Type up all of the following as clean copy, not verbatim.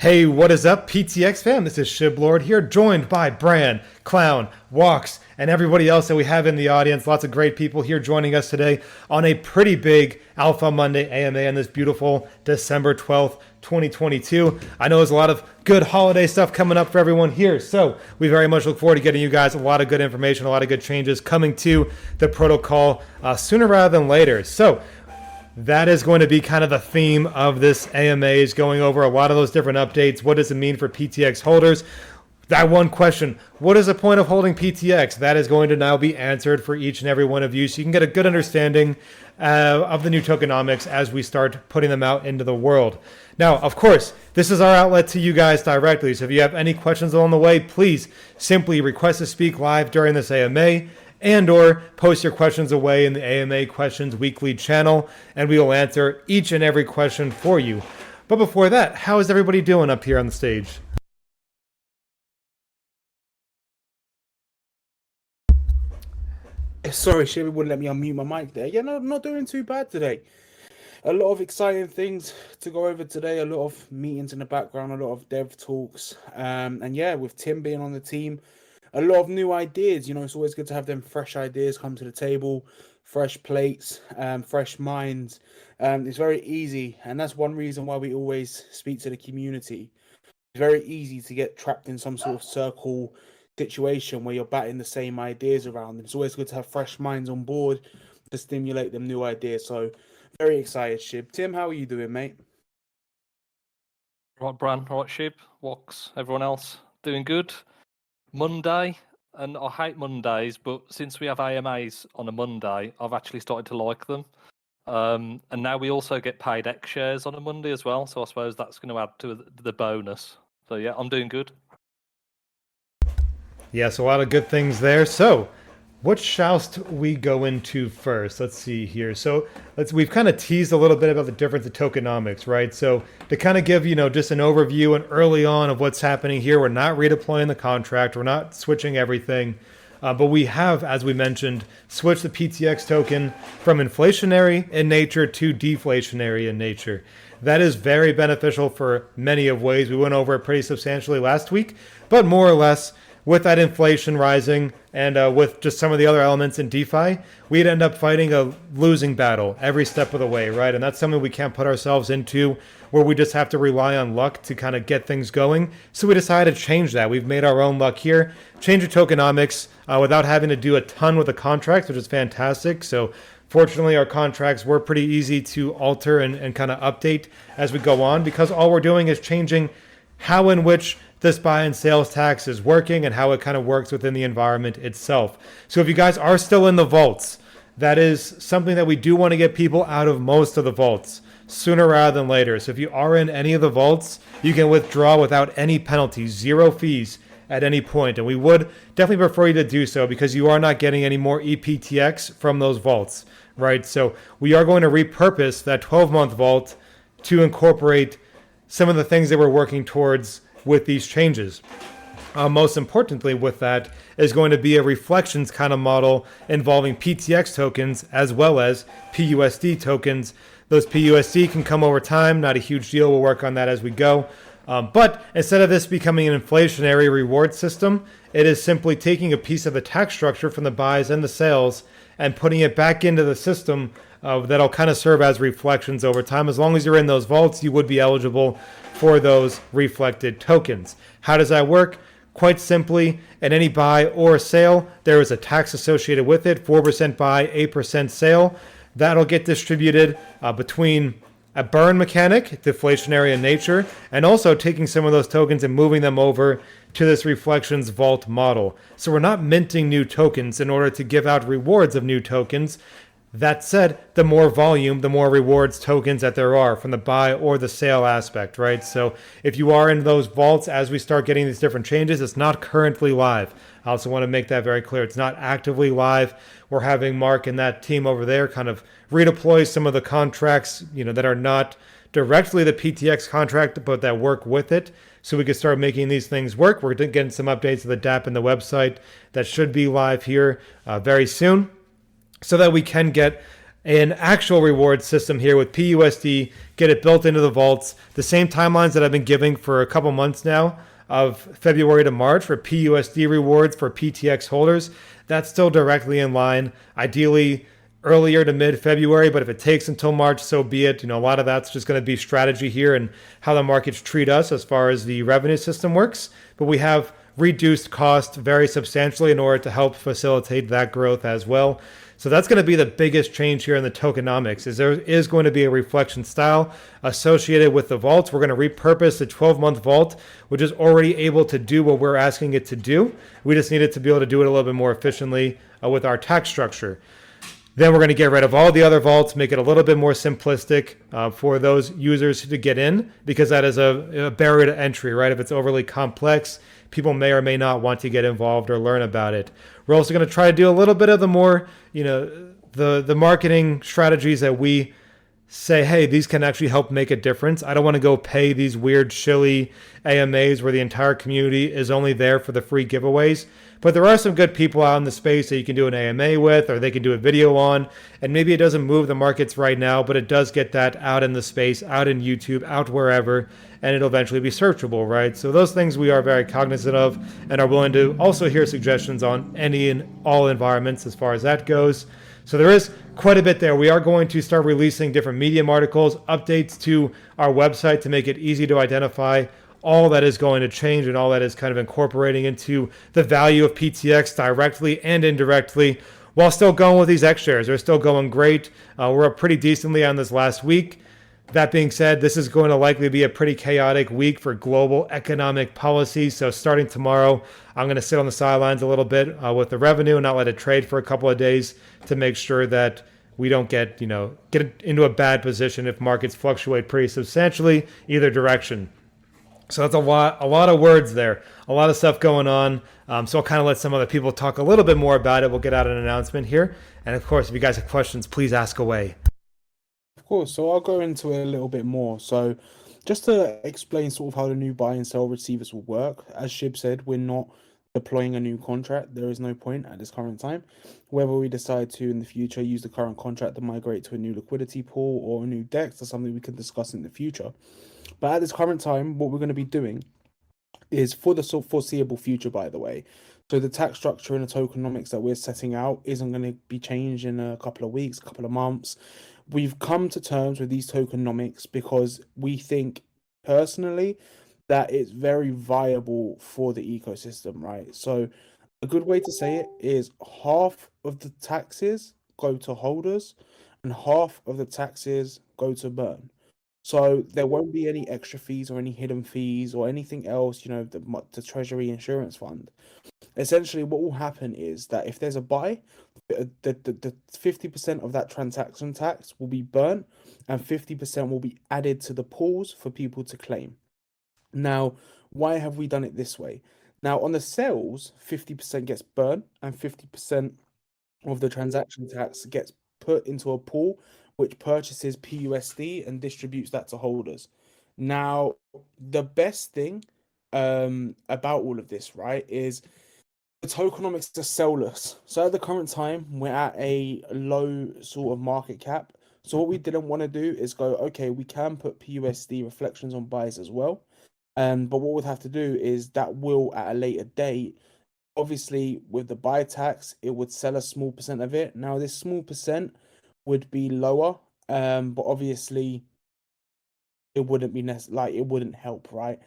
Hey, what is up, PTX fam? This is Shiblord here, joined by Bran, Clown, Walks, and everybody else that we have in the audience. Lots of great people here joining us today on a pretty big Alpha Monday AMA on this beautiful December 12th, 2022. I know there's a lot of good holiday stuff coming up for everyone here, so we very much look forward to getting you guys a lot of good information, a lot of good changes coming to the protocol sooner rather than later. So that is going to be kind of the theme of this AMA, is going over a lot of those different updates. What does it mean for PTX holders? That one question, what is the point of holding PTX? That is going to now be answered for each and every one of you, so you can get a good understanding of the new tokenomics as we start putting them out into the world. Now, of course, this is our outlet to you guys directly, so if you have any questions along the way, please simply request to speak live during this AMA, and or post your questions away in the AMA Questions Weekly channel, and we will answer each and every question for you. But before that, how is everybody doing up here on the stage? Sorry, Shibby wouldn't let me unmute my mic there. Yeah, no, I'm not doing too bad today. A lot of exciting things to go over today, a lot of meetings in the background, a lot of dev talks. And yeah, with Tim being on the team, a lot of new ideas. You know, it's always good to have them fresh ideas come to the table, fresh plates, fresh minds. It's very easy, and that's one reason why we always speak to the community. It's very easy to get trapped in some sort of circle situation where you're batting the same ideas around. It's always good to have fresh minds on board to stimulate them new ideas. So very excited, Shib. Tim, how are you doing, mate? Right, Bran, right, Shib, Walks, everyone else doing good. Monday, and I hate Mondays, but since we have AMAs on a Monday, I've actually started to like them. And now we also get paid X shares on a Monday as well, so I suppose that's going to add to the bonus. So yeah, I'm doing good. Yes, a lot of good things there. So what shallst we go into first? Let's see here. So we've kind of teased a little bit about the difference of tokenomics, right? So to kind of give, just an overview and early on of what's happening here, we're not redeploying the contract. We're not switching everything. But we have, as we mentioned, switched the PTX token from inflationary in nature to deflationary in nature. That is very beneficial for many of ways. We went over it pretty substantially last week, but more or less, with that inflation rising and with just some of the other elements in DeFi, we'd end up fighting a losing battle every step of the way, right? And that's something we can't put ourselves into, where we just have to rely on luck to kind of get things going. So we decided to change that. We've made our own luck here, change the tokenomics without having to do a ton with the contracts, which is fantastic. So fortunately, our contracts were pretty easy to alter and kind of update as we go on, because all we're doing is changing how in which this buy and sales tax is working and how it kind of works within the environment itself. So if you guys are still in the vaults, that is something that we do want to get people out of most of the vaults sooner rather than later. So if you are in any of the vaults, you can withdraw without any penalties, zero fees at any point. And we would definitely prefer you to do so, because you are not getting any more EPTX from those vaults, right? So we are going to repurpose that 12-month vault to incorporate some of the things that we're working towards with these changes. Most importantly with that is going to be a reflections kind of model involving PTX tokens as well as PUSD tokens. Those PUSD can come over time, not a huge deal. We'll work on that as we go. But instead of this becoming an inflationary reward system, it is simply taking a piece of the tax structure from the buys and the sales and putting it back into the system that'll kind of serve as reflections over time. As long as you're in those vaults, you would be eligible for those reflected tokens. How does that work? Quite simply, at any buy or sale, there is a tax associated with it, 4% buy, 8% sale. That'll get distributed between a burn mechanic, deflationary in nature, and also taking some of those tokens and moving them over to this reflections vault model. So we're not minting new tokens in order to give out rewards of new tokens. That said, the more volume, the more rewards tokens that there are from the buy or the sale aspect, right? So if you are in those vaults as we start getting these different changes, it's not currently live. I also want to make that very clear. It's not actively live. We're having Mark and that team over there kind of redeploy some of the contracts, that are not directly the PTX contract, but that work with it, so we can start making these things work. We're getting some updates to the DApp and the website that should be live here very soon, so that we can get an actual reward system here with PUSD, get it built into the vaults. The same timelines that I've been giving for a couple months now of February to March for PUSD rewards for PTX holders, that's still directly in line. Ideally, earlier to mid February, but if it takes until March, so be it. A lot of that's just going to be strategy here and how the markets treat us as far as the revenue system works. But we have reduced cost very substantially in order to help facilitate that growth as well. So that's going to be the biggest change here in the tokenomics. Is there is going to be a reflection style associated with the vaults. We're going to repurpose the 12-month vault, which is already able to do what we're asking it to do. We just need it to be able to do it a little bit more efficiently with our tax structure. Then we're going to get rid of all the other vaults, make it a little bit more simplistic for those users to get in, because that is a barrier to entry, right? If it's overly complex, people may or may not want to get involved or learn about it. We're also going to try to do a little bit of the more, the marketing strategies that we say, hey, these can actually help make a difference. I don't want to go pay these weird shilly AMAs where the entire community is only there for the free giveaways. But there are some good people out in the space that you can do an AMA with, or they can do a video on. And maybe it doesn't move the markets right now, but it does get that out in the space, out in YouTube, out wherever, and it'll eventually be searchable, right? So those things we are very cognizant of and are willing to also hear suggestions on any and all environments as far as that goes. So there is quite a bit there. We are going to start releasing different Medium articles, updates to our website to make it easy to identify all that is going to change and all that is kind of incorporating into the value of PTX directly and indirectly, while still going with these X shares. They're still going great. We're up pretty decently on this last week. That being said, this is going to likely be a pretty chaotic week for global economic policy. So starting tomorrow, I'm going to sit on the sidelines a little bit with the revenue and not let it trade for a couple of days to make sure that we don't get into a bad position if markets fluctuate pretty substantially either direction. So that's a lot of words there, a lot of stuff going on. So I'll kind of let some other people talk a little bit more about it. We'll get out an announcement here. And of course, if you guys have questions, please ask away. Of course, so I'll go into it a little bit more. So just to explain sort of how the new buy and sell receivers will work, as Shib said, we're not deploying a new contract. There is no point at this current time. Whether we decide to in the future use the current contract to migrate to a new liquidity pool or a new DEX, that's something we can discuss in the future. But at this current time, what we're going to be doing is for the foreseeable future, by the way. So the tax structure and the tokenomics that we're setting out isn't going to be changed in a couple of weeks, a couple of months. We've come to terms with these tokenomics because we think personally that it's very viable for the ecosystem, right? So a good way to say it is half of the taxes go to holders and half of the taxes go to burn. So there won't be any extra fees or any hidden fees or anything else, the Treasury Insurance Fund. Essentially, what will happen is that if there's a buy, the 50% of that transaction tax will be burnt and 50% will be added to the pools for people to claim. Now, why have we done it this way? Now, on the sales, 50% gets burnt and 50% of the transaction tax gets put into a pool which purchases PUSD and distributes that to holders. Now, the best thing about all of this, right, is the tokenomics are sellless. So at the current time, we're at a low sort of market cap. So what we didn't want to do is go, okay, we can put PUSD reflections on buys as well. But what we'd have to do is that will at a later date. Obviously, with the buy tax, it would sell a small percent of it. Now, this small percent would be lower, but obviously, it wouldn't be it wouldn't help, right?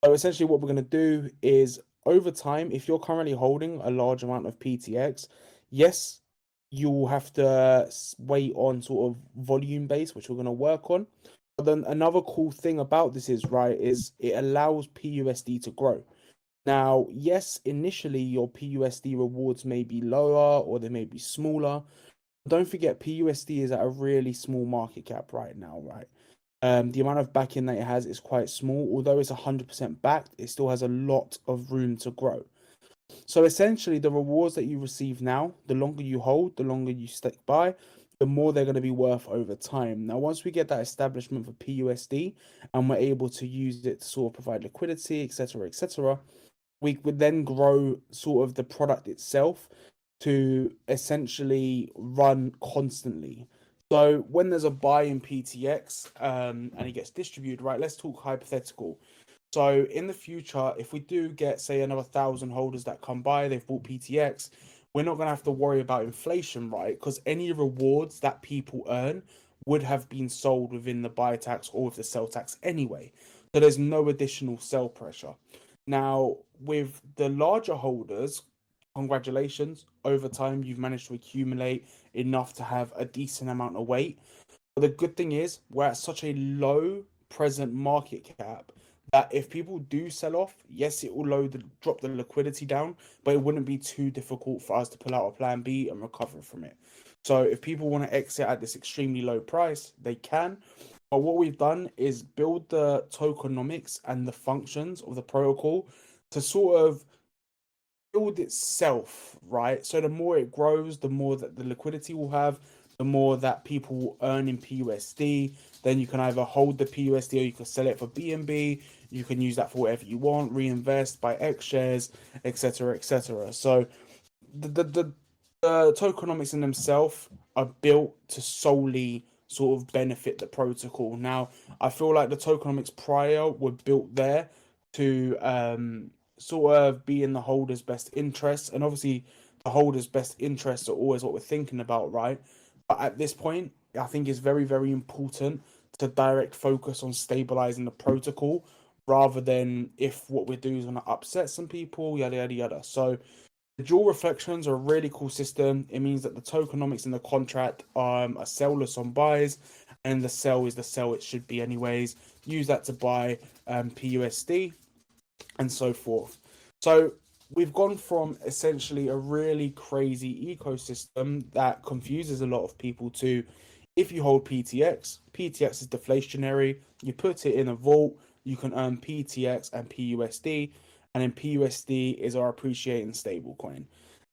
So essentially, what we're going to do is over time, if you're currently holding a large amount of PTX, yes, you'll have to wait on sort of volume base, which we're going to work on. But then another cool thing about this is it allows PUSD to grow. Now, yes, initially your PUSD rewards may be lower or they may be smaller. Don't forget, PUSD is at a really small market cap right now, right? The amount of backing that it has is quite small. Although it's 100% backed, it still has a lot of room to grow. So essentially, the rewards that you receive now, the longer you hold, the longer you stick by, the more they're going to be worth over time. Now, once we get that establishment for PUSD and we're able to use it to sort of provide liquidity, etc., we would then grow sort of the product itself to essentially run constantly. So when there's a buy in PTX and it gets distributed, right? Let's talk hypothetical. So in the future, if we do get, say, another 1,000 holders that come by, they've bought PTX, we're not going to have to worry about inflation, right? Because any rewards that people earn would have been sold within the buy tax or with the sell tax anyway. So there's no additional sell pressure. Now, with the larger holders, congratulations. Over time, you've managed to accumulate enough to have a decent amount of weight. But the good thing is, we're at such a low present market cap that if people do sell off, yes, it will drop the liquidity down, but it wouldn't be too difficult for us to pull out a plan B and recover from it. So if people want to exit at this extremely low price, they can. But what we've done is build the tokenomics and the functions of the protocol to sort of build itself, right? So the more it grows, the more that the liquidity will have, the more that people will earn in PUSD. Then you can either hold the PUSD or you can sell it for BNB. You can use that for whatever you want, reinvest, buy X shares, etc., etc. So the tokenomics in themselves are built to solely sort of benefit the protocol. Now, I feel like the tokenomics prior were built there to sort of be in the holder's best interests, and obviously the holder's best interests are always what we're thinking about, right? But at this point, I think it's very, very important to direct focus on stabilizing the protocol rather than if what we're doing is going to upset some people, yada yada yada. So the dual reflections are a really cool system. It means that the tokenomics in the contract are sellless on buys, and the sell is the sell it should be anyways. Use that to buy PUSD and so forth. So we've gone from essentially a really crazy ecosystem that confuses a lot of people to if you hold PTX, PTX is deflationary. You put it in a vault, you can earn PTX and PUSD, and then PUSD is our appreciating stablecoin.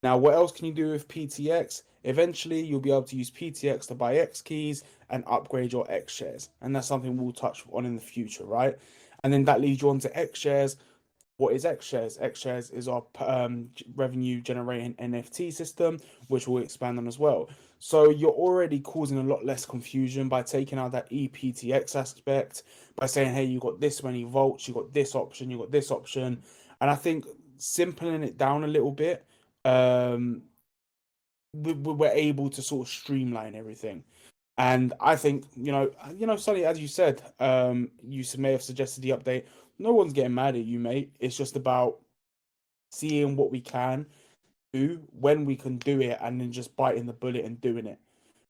Now, what else can you do with PTX? Eventually, you'll be able to use PTX to buy X keys and upgrade your X shares. And that's something we'll touch on in the future, right? And then that leads you on to X shares. What is X shares? X shares is our revenue generating NFT system, which we'll expand on as well. So you're already causing a lot less confusion by taking out that EPTX aspect, by saying, hey, you got this many volts, you got this option, you got this option. And I think simpling it down a little bit, we're able to sort of streamline everything. And I think, Sonny, as you said, you may have suggested the update. No one's getting mad at you, mate. It's just about seeing what we can do when we can do it, and then just biting the bullet and doing it,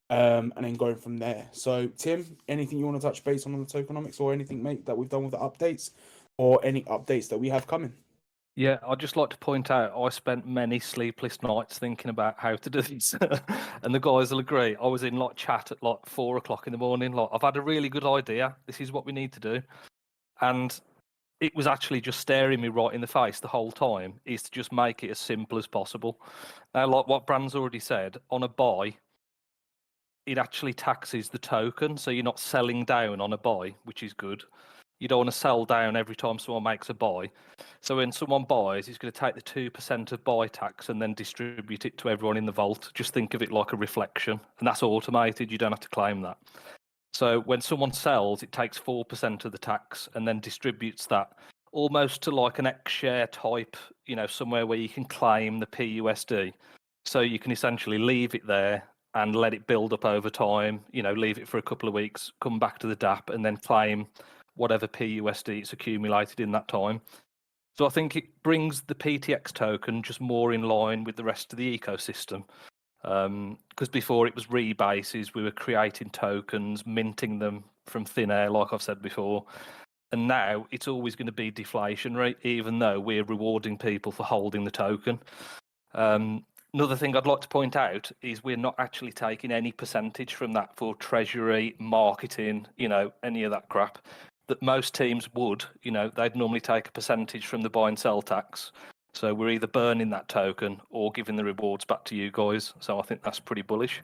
and then going from there. So, Tim, anything you want to touch base on the tokenomics, or anything, mate, that we've done with the updates, or any updates that we have coming? Yeah, I'd just like to point out I spent many sleepless nights thinking about how to do this, and the guys will agree. I was in like chat at like 4 o'clock in the morning. Like, I've had a really good idea. This is what we need to do, and it was actually just staring me right in the face the whole time. Is to just make it as simple as possible. Now, like what Brand's already said, on a buy, it actually taxes the token, so you're not selling down on a buy, which is good. You don't want to sell down every time someone makes a buy. So when someone buys, it's going to take the 2% of buy tax and then distribute it to everyone in the vault. Just think of it like a reflection, and that's automated. You don't have to claim that. So when someone sells, it takes 4% of the tax and then distributes that almost to like an X share type, somewhere where you can claim the PUSD. So you can essentially leave it there and let it build up over time, leave it for a couple of weeks, come back to the DApp and then claim whatever PUSD it's accumulated in that time. So I think it brings the PTX token just more in line with the rest of the ecosystem. Because before it was rebases, we were creating tokens, minting them from thin air, like I've said before. And now it's always going to be deflationary, even though we're rewarding people for holding the token. Another thing I'd like to point out is we're not actually taking any percentage from that for treasury, marketing, any of that crap that most teams would. They'd normally take a percentage from the buy and sell tax. So we're either burning that token or giving the rewards back to you guys. So I think that's pretty bullish.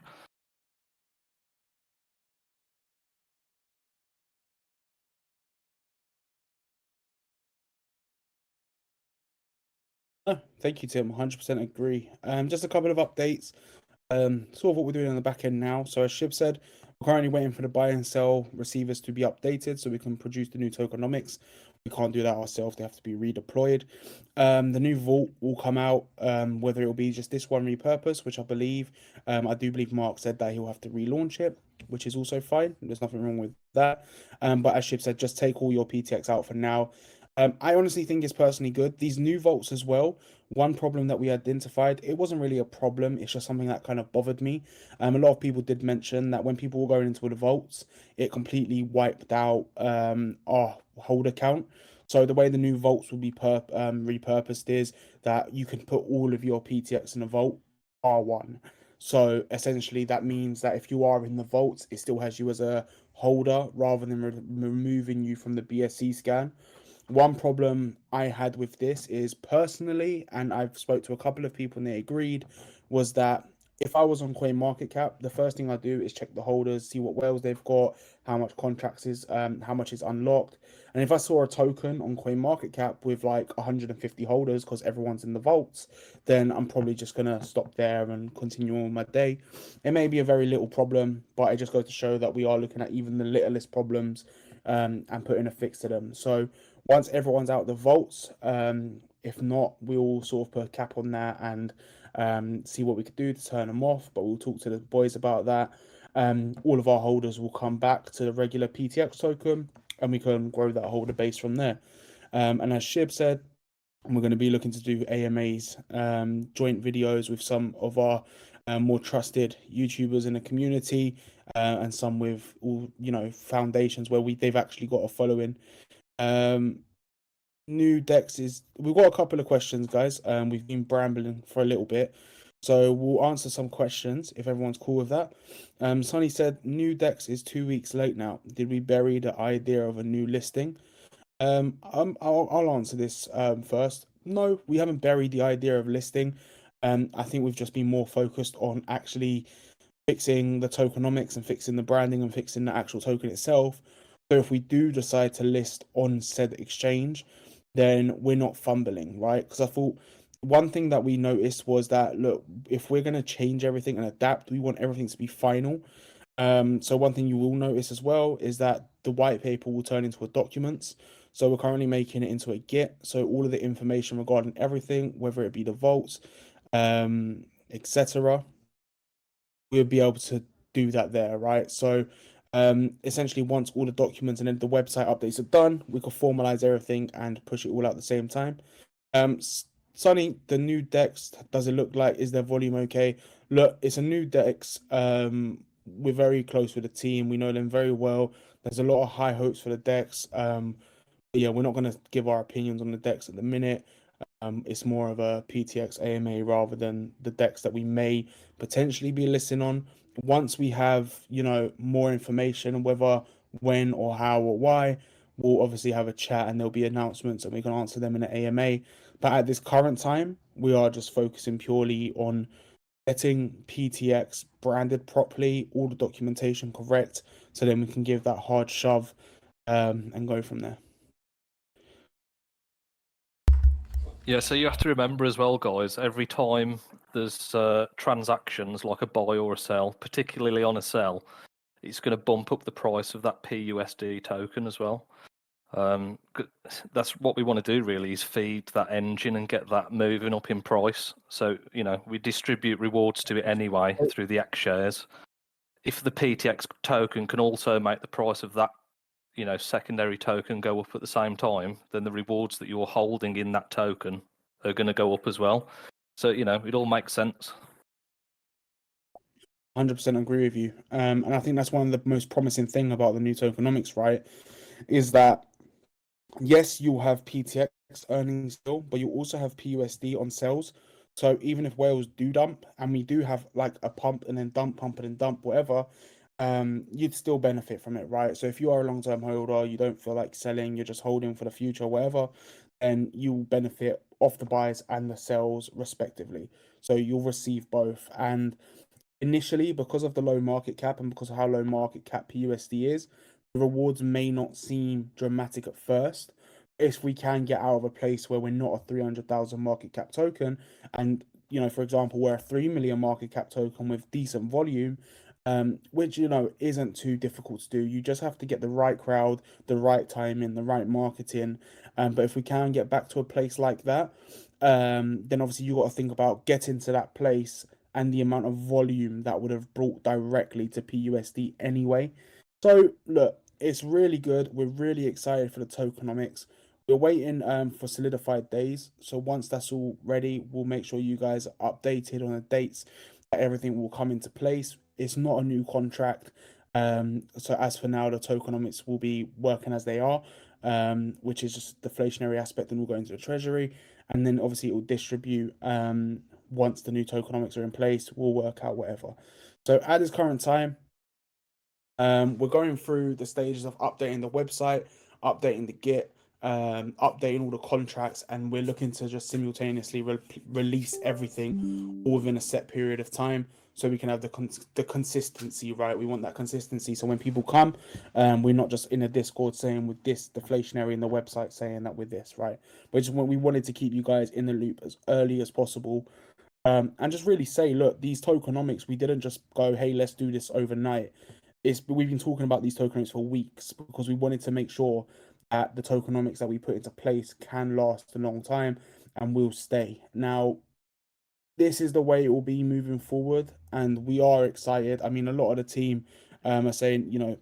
Oh, thank you, Tim. 100% agree. Just a couple of updates. Sort of what we're doing on the back end now. So as Shib said, We're currently waiting for the buy and sell receivers to be updated so we can produce the new tokenomics. We can't do that ourselves, they have to be redeployed. The new vault will come out, whether it will be just this one repurposed, which I do believe Mark said that he'll have to relaunch it, which is also fine. There's nothing wrong with that. But as Shib said, just take all your PTX out for now. I honestly think it's personally good. These new vaults as well, one problem that we identified, it wasn't really a problem, it's just something that kind of bothered me. A lot of people did mention that when people were going into the vaults, it completely wiped out our holder count. So the way the new vaults will be repurposed is that you can put all of your PTX in a vault R1. So essentially that means that if you are in the vaults, it still has you as a holder rather than removing you from the BSC scan. One problem I had with this is personally, and I've spoke to a couple of people and they agreed, was that if I was on CoinMarketCap, the first thing I do is check the holders, see what whales they've got, how much contracts is, how much is unlocked. And if I saw a token on CoinMarketCap with like 150 holders because everyone's in the vaults, then I'm probably just gonna stop there and continue on my day. It may be a very little problem, but it just goes to show that we are looking at even the littlest problems and putting a fix to them. So once everyone's out the vaults, if not, we'll sort of put a cap on that and see what we could do to turn them off. But we'll talk to the boys about that. All of our holders will come back to the regular PTX token, and we can grow that holder base from there. And as Shib said, we're going to be looking to do AMAs, joint videos with some of our more trusted YouTubers in the community, and some with all foundations where they've actually got a following. New decks is we've got a couple of questions, guys. We've been brambling for a little bit, so we'll answer some questions if everyone's cool with that. Sonny said new decks is 2 weeks late now. Did we bury the idea of a new listing? I'll answer this first. No, we haven't buried the idea of listing. I think we've just been more focused on actually fixing the tokenomics and fixing the branding and fixing the actual token itself. So if we do decide to list on said exchange, then we're not fumbling, right? Because I thought one thing that we noticed was that, look, if we're going to change everything and adapt, we want everything to be final. So one thing you will notice as well is that the white paper will turn into a documents. So we're currently making it into a Git. So all of the information regarding everything, whether it be the vaults, etc., we'll be able to do that there, right? So essentially once all the documents and then the website updates are done, we can formalize everything and push it all out at the same time. Sonny, the new decks, does it look like, is their volume okay? Look, it's a new decks. We're very close with the team. We know them very well. There's a lot of high hopes for the decks. Yeah, we're not going to give our opinions on the decks at the minute. It's more of a PTX AMA rather than the decks that we may potentially be listing on. Once we have, more information, whether when or how or why, we'll obviously have a chat and there'll be announcements and we can answer them in an AMA. But at this current time, we are just focusing purely on getting PTX branded properly, all the documentation correct, so then we can give that hard shove and go from there. Yeah, so you have to remember as well, guys, every time there's transactions like a buy or a sell, particularly on a sell, it's going to bump up the price of that PUSD token as well. That's what we want to do, really, is feed that engine and get that moving up in price. So, we distribute rewards to it anyway through the X shares. If the PTX token can also make the price of that secondary token go up at the same time, then the rewards that you're holding in that token are going to go up as well. So, it all makes sense. 100% agree with you. And I think that's one of the most promising thing about the new tokenomics, right? Is that, yes, you'll have PTX earnings still, but you also have PUSD on sales. So even if whales do dump, and we do have like a pump and then dump, pump and then dump, whatever, you'd still benefit from it, right? So if you are a long-term holder, you don't feel like selling, you're just holding for the future, whatever, then you'll benefit off the buys and the sells respectively. So you'll receive both. And initially, because of the low market cap and because of how low market cap PUSD is, the rewards may not seem dramatic at first. If we can get out of a place where we're not a 300,000 market cap token, and for example, we're a 3 million market cap token with decent volume, which isn't too difficult to do. You just have to get the right crowd, the right timing, the right marketing. But if we can get back to a place like that, then obviously you got to think about getting to that place and the amount of volume that would have brought directly to PUSD anyway. So look, it's really good. We're really excited for the tokenomics. We're waiting for solidified days. So once that's all ready, we'll make sure you guys are updated on the dates. Everything will come into place. It's not a new contract. So as for now, the tokenomics will be working as they are, which is just deflationary aspect, and will go into the treasury, and then obviously it will distribute once the new tokenomics are in place. We'll work out whatever. So at this current time, we're going through the stages of updating the website, updating the Git, updating all the contracts, and we're looking to just simultaneously release everything all within a set period of time, so we can have the consistency, right? We want that consistency, so when people come, we're not just in a Discord saying with this deflationary, in the website saying that with this, right? Which is what we wanted to keep you guys in the loop as early as possible. And just really say, look, these tokenomics, we didn't just go, hey, let's do this overnight. We've been talking about these tokenomics for weeks because we wanted to make sure that the tokenomics that we put into place can last a long time and will stay. Now, this is the way it will be moving forward, and we are excited. I mean, a lot of the team are saying,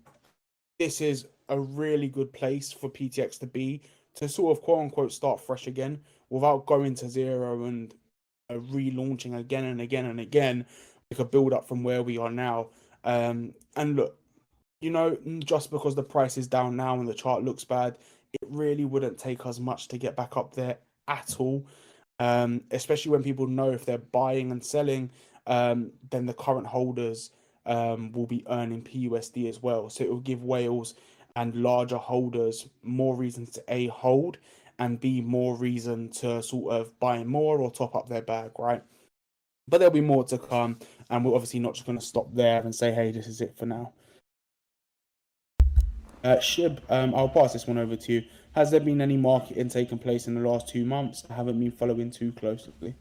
this is a really good place for PTX to be, to sort of quote unquote start fresh again without going to zero and relaunching again and again and again. We could build up from where we are now. And look, just because the price is down now and the chart looks bad, it really wouldn't take us much to get back up there at all. Especially when people know if they're buying and selling, then the current holders will be earning PUSD as well. So it will give whales and larger holders more reasons to A, hold, and B, more reason to sort of buy more or top up their bag, right? But there'll be more to come, and we're obviously not just going to stop there and say, hey, this is it for now. Shib, I'll pass this one over to you. Has there been any marketing taking place in the last 2 months? I haven't been following too closely.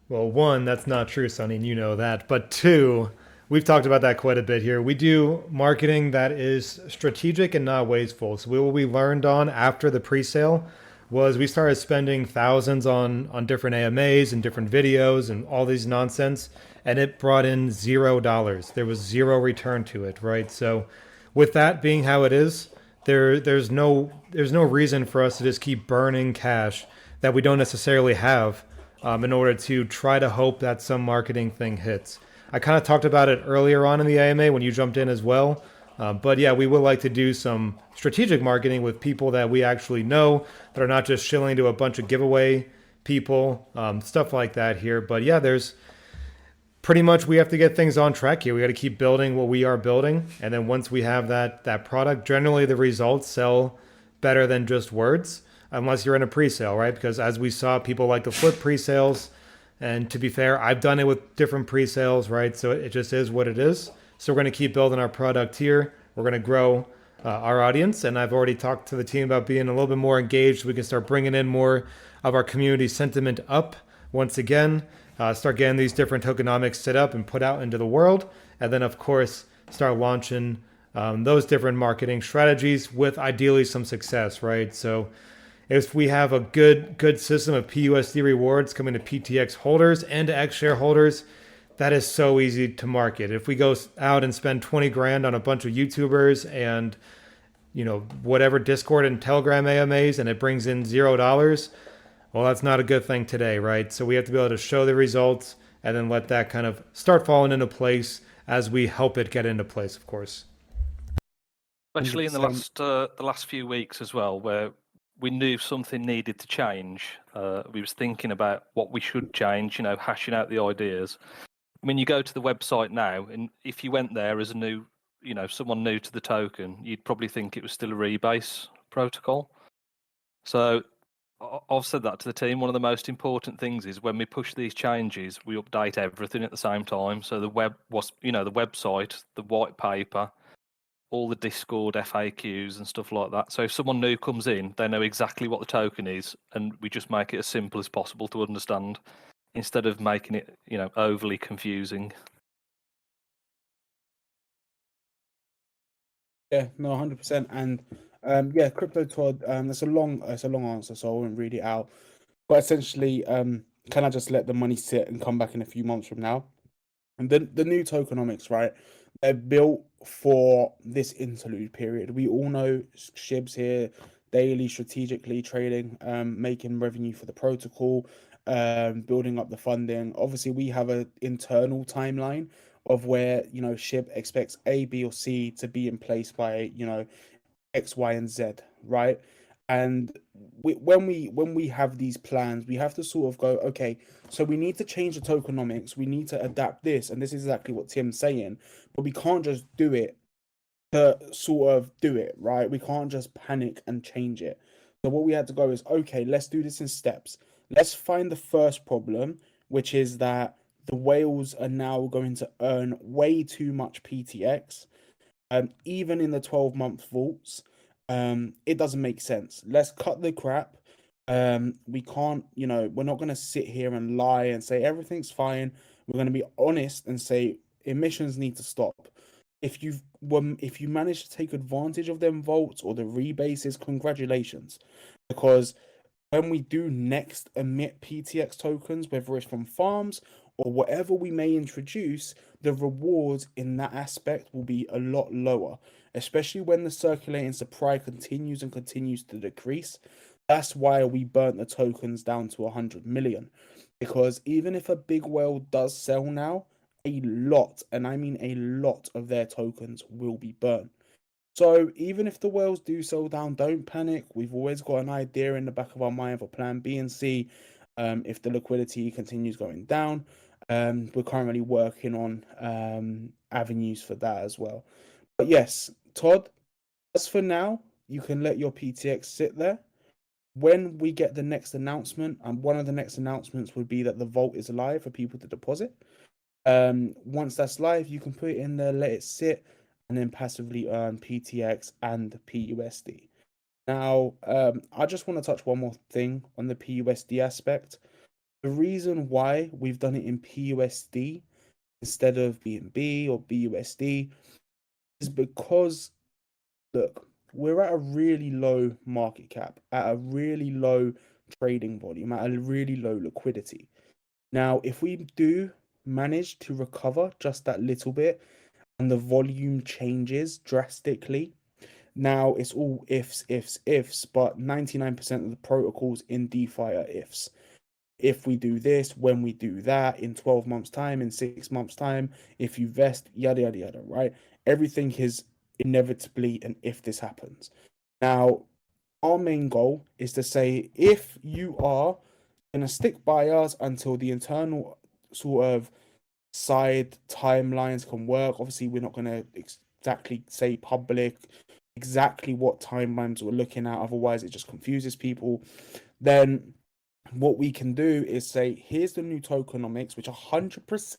Well, one, that's not true, Sonny, and you know that. But two, we've talked about that quite a bit here. We do marketing that is strategic and not wasteful. So what we learned on after the pre-sale was we started spending thousands on different AMAs and different videos and all these nonsense, and it brought in $0. There was zero return to it, right? So with that being how it is, there's no reason for us to just keep burning cash that we don't necessarily have in order to try to hope that some marketing thing hits. I kind of talked about it earlier on in the AMA when you jumped in as well. But yeah, we would like to do some strategic marketing with people that we actually know, that are not just shilling to a bunch of giveaway people, stuff like that here. But yeah, there's pretty much, we have to get things on track here. We got to keep building what we are building. And then once we have that product, generally the results sell better than just words, unless you're in a pre-sale, right? Because as we saw, people like to flip pre-sales. And to be fair, I've done it with different pre-sales, right? So it just is what it is. So we're going to keep building our product here. We're going to grow our audience. And I've already talked to the team about being a little bit more engaged. We can start bringing in more of our community sentiment up once again. Start getting these different tokenomics set up and put out into the world. And then, of course, start launching those different marketing strategies with ideally some success, right? So if we have a good system of PUSD rewards coming to PTX holders and to X shareholders, that is so easy to market. If we go out and spend 20 grand on a bunch of YouTubers and whatever Discord and Telegram AMAs, and it brings in $0, well, that's not a good thing today, right? So we have to be able to show the results and then let that kind of start falling into place as we help it get into place, of course. Especially in the last few weeks as well, where we knew something needed to change. We was thinking about what we should change, hashing out the ideas. I mean, you go to the website now, and if you went there as a new, someone new to the token, you'd probably think it was still a rebase protocol. So I've said that to the team. One of the most important things is when we push these changes, we update everything at the same time. So the website, the white paper, all the Discord FAQs and stuff like that. So if someone new comes in, they know exactly what the token is, and we just make it as simple as possible to understand, instead of making it, overly confusing. Yeah, no, 100%. And yeah, crypto Todd. It's a long answer, so I won't read it out. But essentially, can I just let the money sit and come back in a few months from now? And the new tokenomics, right? They're built for this interlude period. We all know Shib's here daily, strategically trading, making revenue for the protocol, building up the funding. Obviously, we have an internal timeline of where Shib expects A, B, or C to be in place by X, Y, and Z, right? And when we have these plans, we have to sort of go, okay, so we need to change the tokenomics, we need to adapt this, and this is exactly what Tim's saying, but we can't just do it to sort of do it, right? We can't just panic and change it. So what we had to go is, okay, let's do this in steps. Let's find the first problem, which is that the whales are now going to earn way too much PTX, even in the 12-month vaults. It doesn't make sense. Let's cut the crap. We can't, we're not going to sit here and lie and say everything's fine. We're going to be honest and say emissions need to stop. If you manage to take advantage of them vaults or the rebases, congratulations, because when we do next emit PTX tokens, whether it's from farms or whatever we may introduce, the rewards in that aspect will be a lot lower, especially when the circulating supply continues and continues to decrease. That's why we burnt the tokens down to 100 million. Because even if a big whale does sell now, a lot, and I mean a lot of their tokens will be burnt. So even if the whales do sell down, don't panic. We've always got an idea in the back of our mind for plan B and C. If the liquidity continues going down, we're currently working on avenues for that as well. But yes, Todd, as for now, you can let your PTX sit there. When we get the next announcement, and one of the next announcements would be that the vault is live for people to deposit. Once that's live, you can put it in there, let it sit, and then passively earn PTX and PUSD. Now, I just want to touch one more thing on the PUSD aspect. The reason why we've done it in PUSD instead of BNB or BUSD is because, look, we're at a really low market cap, at a really low trading volume, at a really low liquidity. Now, if we do manage to recover just that little bit and the volume changes drastically, now it's all ifs, but 99% of the protocols in DeFi are ifs. If we do this, when we do that, in 12 months' time, in 6 months' time, if you vest, yada, yada, yada, right? Everything is inevitably an if this happens. Now, our main goal is to say if you are going to stick by us until the internal sort of side timelines can work. Obviously, we're not going to exactly say public exactly what timelines we're looking at, otherwise it just confuses people. Then what we can do is say, here's the new tokenomics, which 100%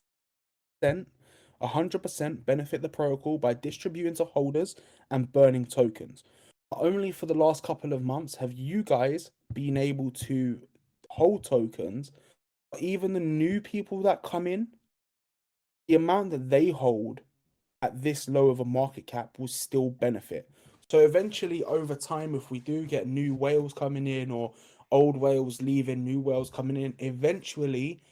benefit the protocol by distributing to holders and burning tokens. Only for the last couple of months have you guys been able to hold tokens. Even the new people that come in, the amount that they hold at this low of a market cap will still benefit. So eventually, over time, if we do get new whales coming in or old whales leaving, new whales coming in, eventually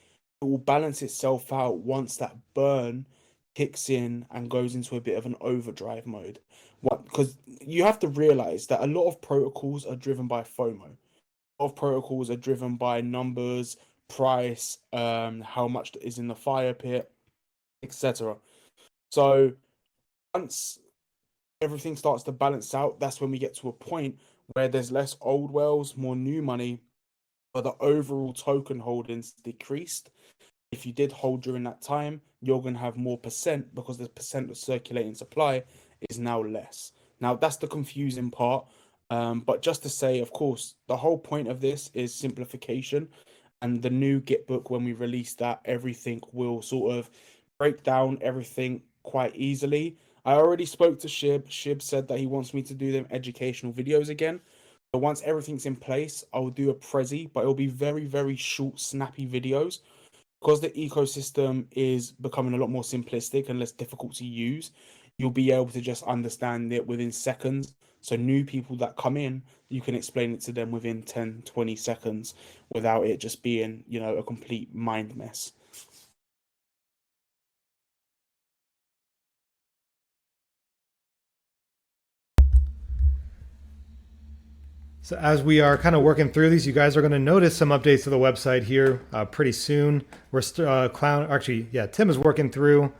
it will balance itself out once that burn kicks in and goes into a bit of an overdrive mode. What? Because you have to realize that a lot of protocols are driven by FOMO. A lot of protocols are driven by numbers, price, how much is in the fire pit, etc. So once everything starts to balance out, that's when we get to a point where there's less old whales, more new money, but the overall token holdings decreased. If you did hold during that time, you're going to have more percent because the percent of circulating supply is now less. Now, that's the confusing part. But just to say, of course, the whole point of this is simplification. And the new Git book, when we release that, everything will sort of break down everything quite easily. I already spoke to Shib. Shib said that he wants me to do them educational videos again. But once everything's in place, I'll do a Prezi, but it'll be very, very short, snappy videos. Because the ecosystem is becoming a lot more simplistic and less difficult to use, you'll be able to just understand it within seconds. So new people that come in, you can explain it to them within 10, 20 seconds without it just being, a complete mind mess. So as we are kind of working through these, you guys are going to notice some updates to the website here pretty soon. We're Tim is working through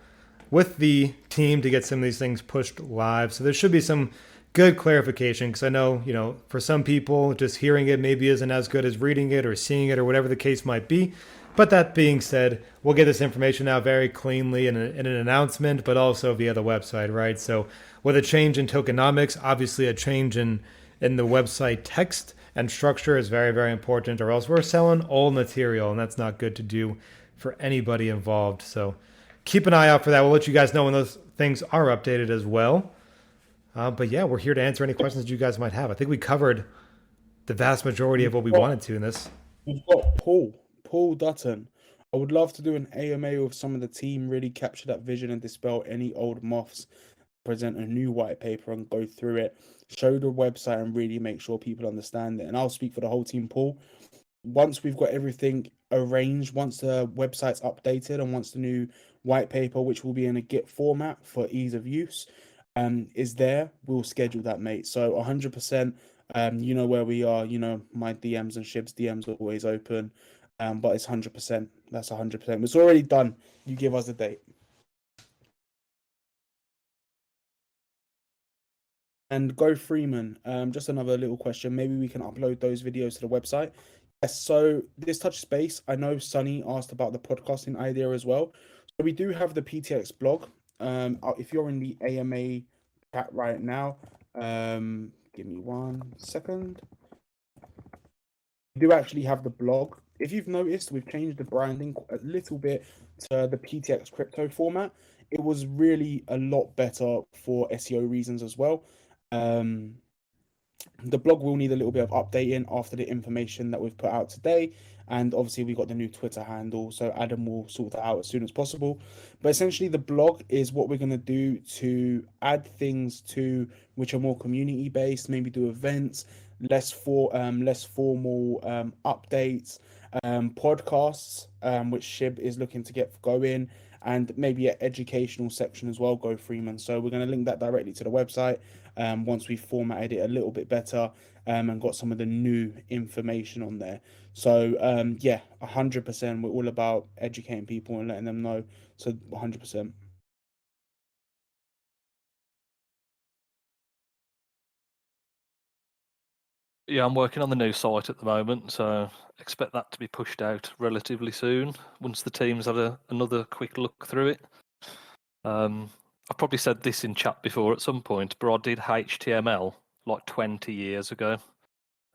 with the team to get some of these things pushed live. So there should be some good clarification, because I know, for some people, just hearing it maybe isn't as good as reading it or seeing it or whatever the case might be. But that being said, we'll get this information out very cleanly in an announcement, but also via the website, right? So with a change in tokenomics, obviously a change in the website text and structure is very, very important, or else we're selling old material, and that's not good to do for anybody involved. So keep an eye out for that. We'll let you guys know when those things are updated as well. But yeah, we're here to answer any questions that you guys might have. I think we covered the vast majority of what we wanted to in this. We've got Paul Dutton. I would love to do an AMA with some of the team, really capture that vision and dispel any old moths, present a new white paper and go through it, show the website and really make sure people understand it. And I'll speak for the whole team, Paul. Once we've got everything arranged, once the website's updated and once the new white paper, which will be in a Git format for ease of use, is there, we'll schedule that, mate. So 100%, you know where we are, my DMs and Shib's DMs are always open, but it's 100%. That's 100%. It's already done. You give us a date. And Go Freeman, just another little question. Maybe we can upload those videos to the website. Yes, so this touch space, I know Sunny asked about the podcasting idea as well. So we do have the PTX blog. If you're in the AMA chat right now, give me 1 second. We do actually have the blog. If you've noticed, we've changed the branding a little bit to the PTX crypto format. It was really a lot better for SEO reasons as well. The blog will need a little bit of updating after the information that we've put out today. And obviously, we got the new Twitter handle, so Adam will sort that out as soon as possible. But essentially, the blog is what we're going to do to add things to which are more community based, maybe do events, less formal updates, podcasts, which Shib is looking to get going, and maybe an educational section as well, Go Freeman. So we're going to link that directly to the website once we've formatted it a little bit better and got some of the new information on there. So yeah, 100%. We're all about educating people and letting them know. So 100%. Yeah, I'm working on the new site at the moment, so expect that to be pushed out relatively soon once the team's had another quick look through it. I've probably said this in chat before at some point, but I did HTML like 20 years ago,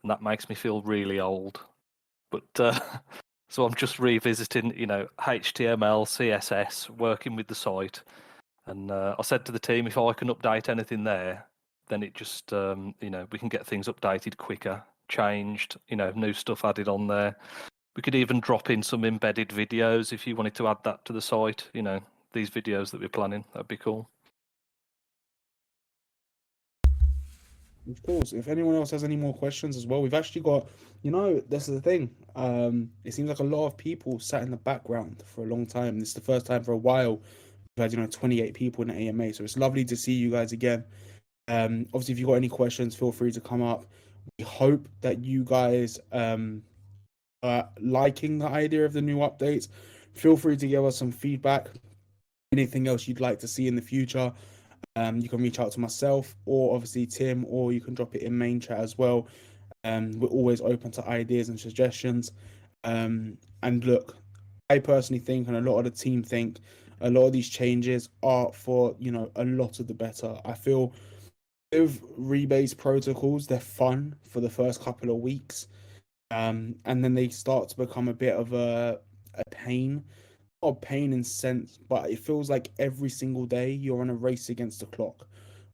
and that makes me feel really old. But so I'm just revisiting, HTML, CSS, working with the site, and I said to the team, if I can update anything there, then it just, we can get things updated quicker, changed, new stuff added on there. We could even drop in some embedded videos if you wanted to add that to the site, these videos that we're planning. That'd be cool. Of course, if anyone else has any more questions as well, we've actually got, this is the thing. It seems like a lot of people sat in the background for a long time. This is the first time for a while we've had, 28 people in the AMA. So it's lovely to see you guys again. Obviously, if you've got any questions, feel free to come up. We hope that you guys are liking the idea of the new updates. Feel free to give us some feedback. Anything else you'd like to see in the future, you can reach out to myself or obviously Tim, or you can drop it in main chat as well. We're always open to ideas and suggestions. And look, I personally think, and a lot of the team think, a lot of these changes are for, a lot of the better. I feel with rebase protocols, they're fun for the first couple of weeks. And then they start to become a bit of a pain. Not a pain in sense, but it feels like every single day you're on a race against the clock.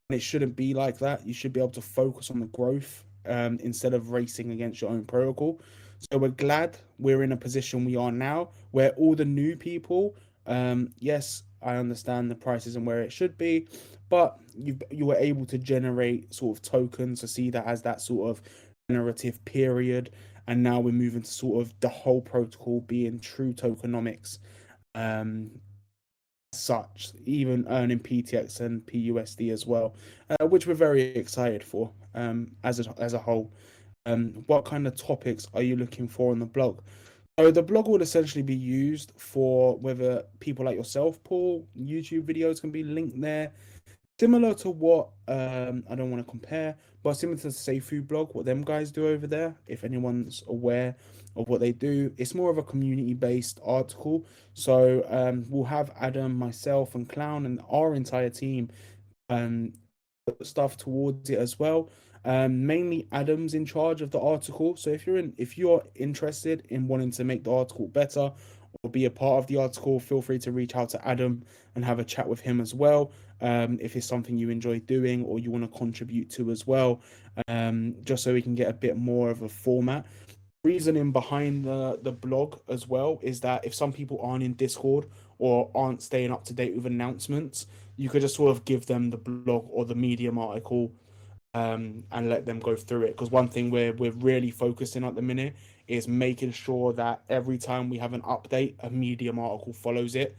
And it shouldn't be like that. You should be able to focus on the growth instead of racing against your own protocol. So we're glad we're in a position we are now where all the new people Yes, I understand the price isn't where it should be, but you were able to generate sort of tokens to see that as that sort of generative period, and now we're moving to sort of the whole protocol being true tokenomics. Um, Such, even earning PTX and PUSD as well, which we're very excited for. As a whole, what kind of topics are you looking for on the blog? So the blog will essentially be used for whether people like yourself, Paul, YouTube videos can be linked there. Similar to what I don't want to compare, but similar to the Safe Food blog, what them guys do over there. If anyone's aware of what they do, it's more of a community-based article. So we'll have Adam, myself, and Clown, and our entire team um, put stuff towards it as well. Mainly Adam's in charge of the article. So if you're interested in wanting to make the article better or be a part of the article, feel free to reach out to Adam and have a chat with him as well. If it's something you enjoy doing or you want to contribute to as well, just so we can get a bit more of a format. Reasoning behind the blog as well is that if some people aren't in Discord or aren't staying up to date with announcements, you could just sort of give them the blog or the Medium article, and let them go through it. Because one thing we're really focusing at the minute is making sure that every time we have an update, a Medium article follows it.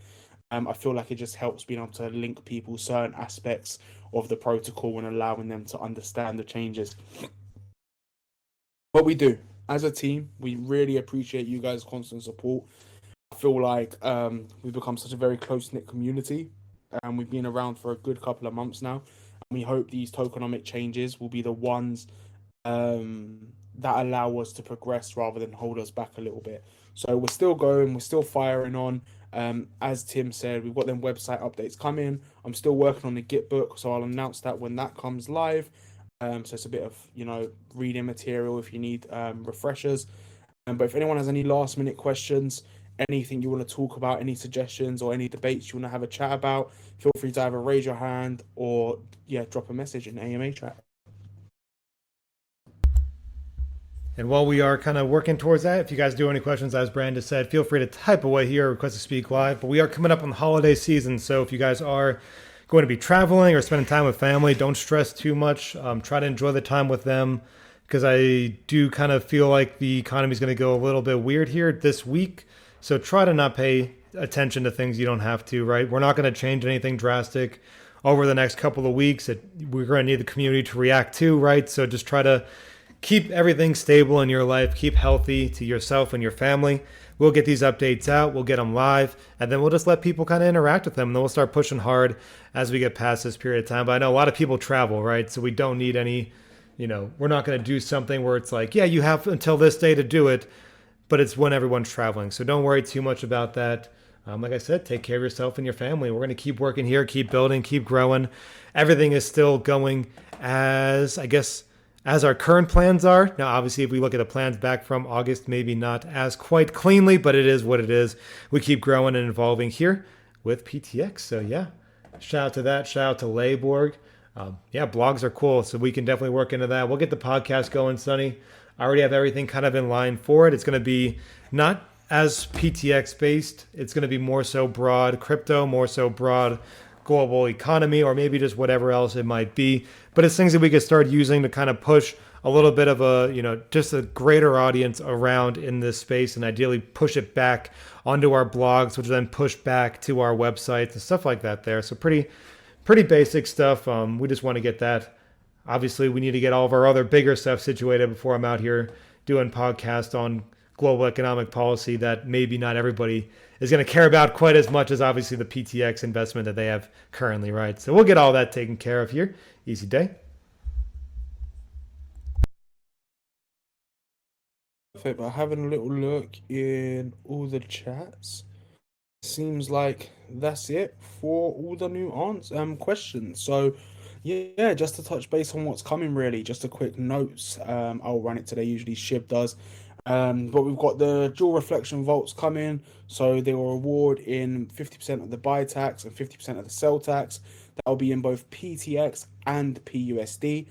I feel like it just helps being able to link people certain aspects of the protocol and allowing them to understand the changes. What we do as a team, we really appreciate you guys' constant support. I feel like we've become such a very close-knit community, and we've been around for a good couple of months now. And we hope these tokenomic changes will be the ones that allow us to progress rather than hold us back a little bit. So we're still going, we're still firing on. As Tim said, we've got them website updates coming. I'm still working on the Git book, so I'll announce that when that comes live. So it's a bit of, reading material if you need refreshers. But if anyone has any last minute questions, anything you want to talk about, any suggestions or any debates you want to have a chat about, feel free to either raise your hand or drop a message in AMA chat. And while we are kind of working towards that, if you guys do have any questions, as Brandon said, feel free to type away here, request to speak live. But we are coming up on the holiday season, so if you guys are going to be traveling or spending time with family, don't stress too much. Try to enjoy the time with them, because I do kind of feel like the economy is going to go a little bit weird here this week. So try to not pay attention to things you don't have to, right? We're not going to change anything drastic over the next couple of weeks. We're going to need the community to react to, right? So just try to keep everything stable in your life, keep healthy to yourself and your family. We'll get these updates out, we'll get them live, and then we'll just let people kind of interact with them, and then we'll start pushing hard as we get past this period of time. But I know a lot of people travel, right? So we don't need any, we're not going to do something where it's like, yeah, you have until this day to do it, but it's when everyone's traveling. So don't worry too much about that. Like I said, take care of yourself and your family. We're going to keep working here, keep building, keep growing. Everything is still going as our current plans are. Now, obviously, if we look at the plans back from August, maybe not as quite cleanly, but it is what it is. We keep growing and evolving here with PTX. So yeah, shout out to that. Shout out to Layborg. Blogs are cool, so we can definitely work into that. We'll get the podcast going, Sonny. I already have everything kind of in line for it. It's going to be not as PTX based. It's going to be more so broad crypto, more so broad global economy, or maybe just whatever else it might be. But it's things that we could start using to kind of push a little bit of just a greater audience around in this space, and ideally push it back onto our blogs, which then push back to our websites and stuff like that there. So pretty basic stuff. We just want to get that. Obviously, we need to get all of our other bigger stuff situated before I'm out here doing podcasts on global economic policy that maybe not everybody is going to care about quite as much as obviously the PTX investment that they have currently, right? So we'll get all that taken care of here. Easy day. Perfect. But having a little look in all the chats, seems like that's it for all the new questions. So yeah, just to touch base on what's coming, really, just a quick notes. I'll run it today. Usually Shib does. But we've got the dual reflection vaults coming, so they will reward in 50% of the buy tax and 50% of the sell tax. That will be in both PTX and PUSD.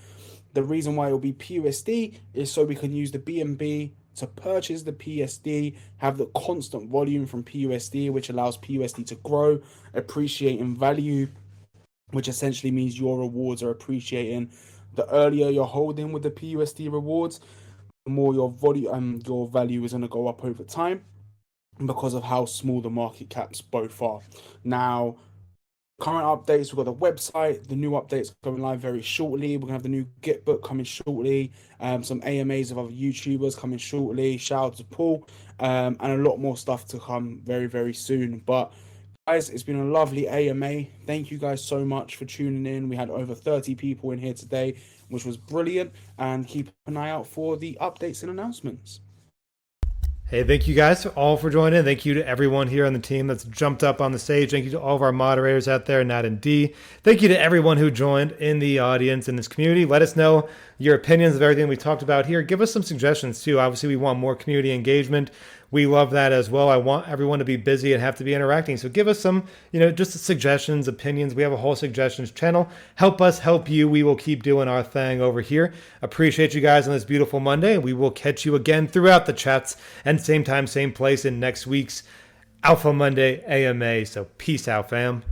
The reason why it will be PUSD is so we can use the BNB to purchase the PUSD, have the constant volume from PUSD, which allows PUSD to grow, appreciate in value, which essentially means your rewards are appreciating. The earlier you're holding with the PUSD rewards, the more your your value is going to go up over time because of how small the market caps both are. Now, current updates, we've got the website, the new updates going live very shortly. We're gonna have the new Git book coming shortly, some AMAs of other YouTubers coming shortly. Shout out to Paul, and a lot more stuff to come very, very soon. But guys, it's been a lovely AMA. Thank you guys so much for tuning in. We had over 30 people in here today, which was brilliant. And keep an eye out for the updates and announcements. Hey, thank you guys all for joining. Thank you to everyone here on the team that's jumped up on the stage. Thank you to all of our moderators out there, Nat and D. Thank you to everyone who joined in the audience in this community. Let us know your opinions of everything we talked about here. Give us some suggestions too. Obviously, we want more community engagement. We love that as well. I want everyone to be busy and have to be interacting. So give us some, just suggestions, opinions. We have a whole suggestions channel. Help us help you. We will keep doing our thing over here. Appreciate you guys on this beautiful Monday. We will catch you again throughout the chats and same time, same place in next week's Alpha Monday AMA. So peace out, fam.